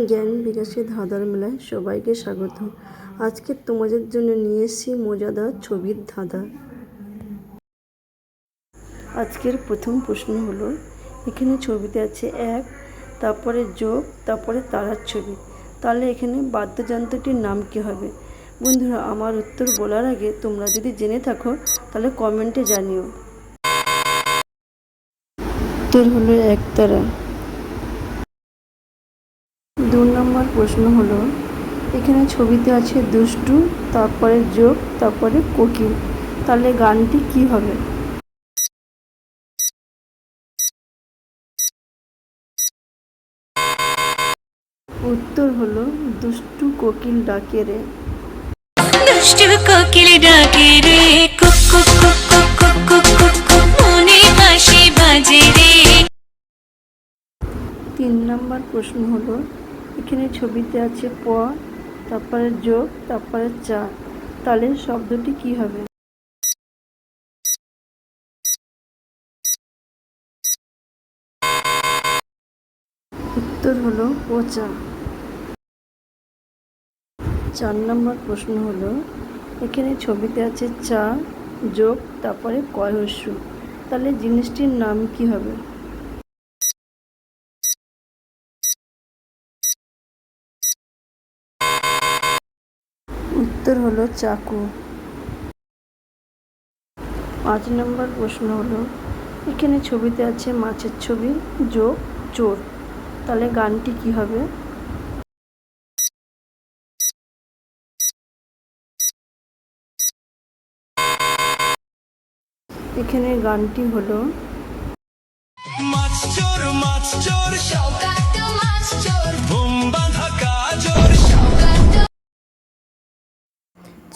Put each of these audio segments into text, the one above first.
জ্ঞান বিকাশের ধাঁধার মেলায় সবাইকে স্বাগত। আজকে তোমাদের জন্য নিয়ে এসেছি মজাদার ছবির ধাঁধা। আজকের প্রথম প্রশ্ন হলো, এখানে ছবিতে আছে 1, তারপরে যোগ, তারপরে তারার ছবি। তাহলে এখানে বাদ্যযন্ত্রটির নাম কি হবে? বন্ধুরা, আমার উত্তর বলার আগে তোমরা যদি জেনে থাকো তাহলে কমেন্টে জানিও। উত্তর হলো একতারা। 2 নম্বর প্রশ্ন হলো, এখানে ছবিতে আছে দুষ্টু, তারপরে যোগ, তারপরে কোকিল। তাহলে গানটি কি হবে? উত্তর হলো দুষ্টু কোকিল ডাকে রে। দুষ্টু কোকিল ডাকে রে, cook cook cook cook cook cook cook cook, মনে বাঁশি বাজে রে। 3 নম্বর প্রশ্ন হলো, এখানে ছবিতে আছে প, তারপরে যোগ, তারপরে চা। তাহলে শব্দটি কি হবে? উত্তর হলো পচা। 4 নম্বর প্রশ্ন হলো, এখানে ছবিতে আছে চা, যোগ, তারপরে কয়হস্য। তাহলে জিনিসটির নাম কি হবে? উত্তর হলো চাকু। 5 নম্বর প্রশ্ন হলো, এখানে ছবিতে আছে মাছের ছবি, যোগ, চোর। তাহলে গানটি কি হবে? এখানে গানটি হলো মাছ চোর মাছ চোর, শৌকাত মাছ চোর, ঘুম বাঁধা কাজোর, শৌকাত।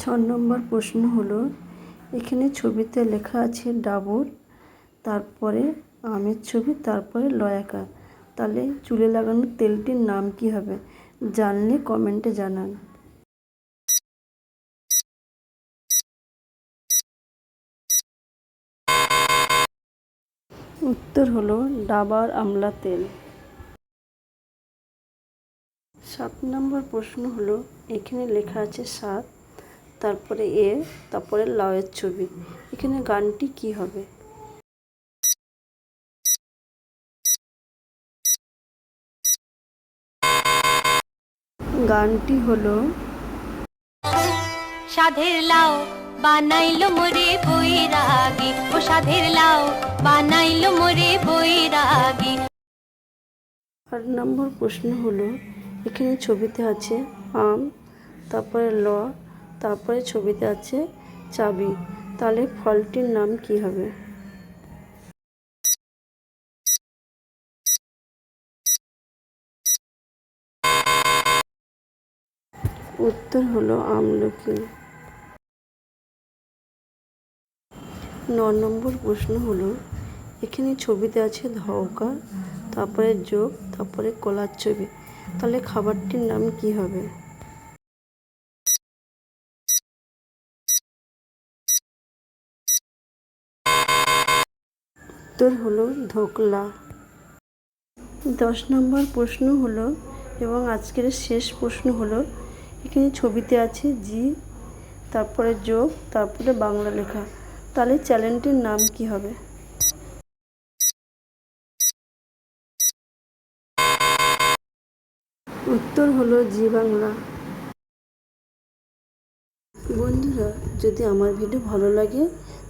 6 নম্বর প্রশ্ন হলো, এখানে ছবিতে লেখা আছে ডাবর, তারপরে আমের ছবি, তারপরে লয়াকা। তাহলে চুলে লাগানো তেলটির নাম কি হবে? জানলে কমেন্টে জানান। উত্তর হলো ডাবার আমলা তেল। 7 নম্বর প্রশ্ন হলো, এখানে লেখা আছে 7, তারপরে তারপরে লাউয়ের ছবি। এখানে গানটি কি হবে? গানটি হলো সাধের লাউ বানাইলো মোরে বৈরাগী, ও সাধের লাউ বানাইলো মোরে বৈরাগী। 8 নম্বর প্রশ্ন হলো, এখানে ছবিতে আছে আম, তারপরে তারপরে ছবিতে আছে চাবি। তাহলে ফলটির নাম কি হবে? উত্তর হলো আমলকি। 9 নম্বর প্রশ্ন হলো, এখানে ছবিতে আছে ধোকা, তারপরে যোগ, তারপরে কলার ছবি। তাহলে খাবারটির নাম কি হবে? উত্তর হলো ধোকলা। 10 নম্বর প্রশ্ন হলো এবং আজকের শেষ প্রশ্ন হলো, এখানে ছবিতে আছে জি, তারপরে যোগ, তারপরে বাংলা লেখা। তাহলে চ্যানেলটির নাম কি হবে? উত্তর হলো জি বাংলা। বন্ধুরা, যদি আমার ভিডিও ভালো লাগে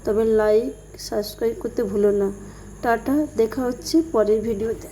তবে লাইক, সাবস্ক্রাইব করতে ভুলো না। টাটা, দেখা হচ্ছে পরের ভিডিওতে।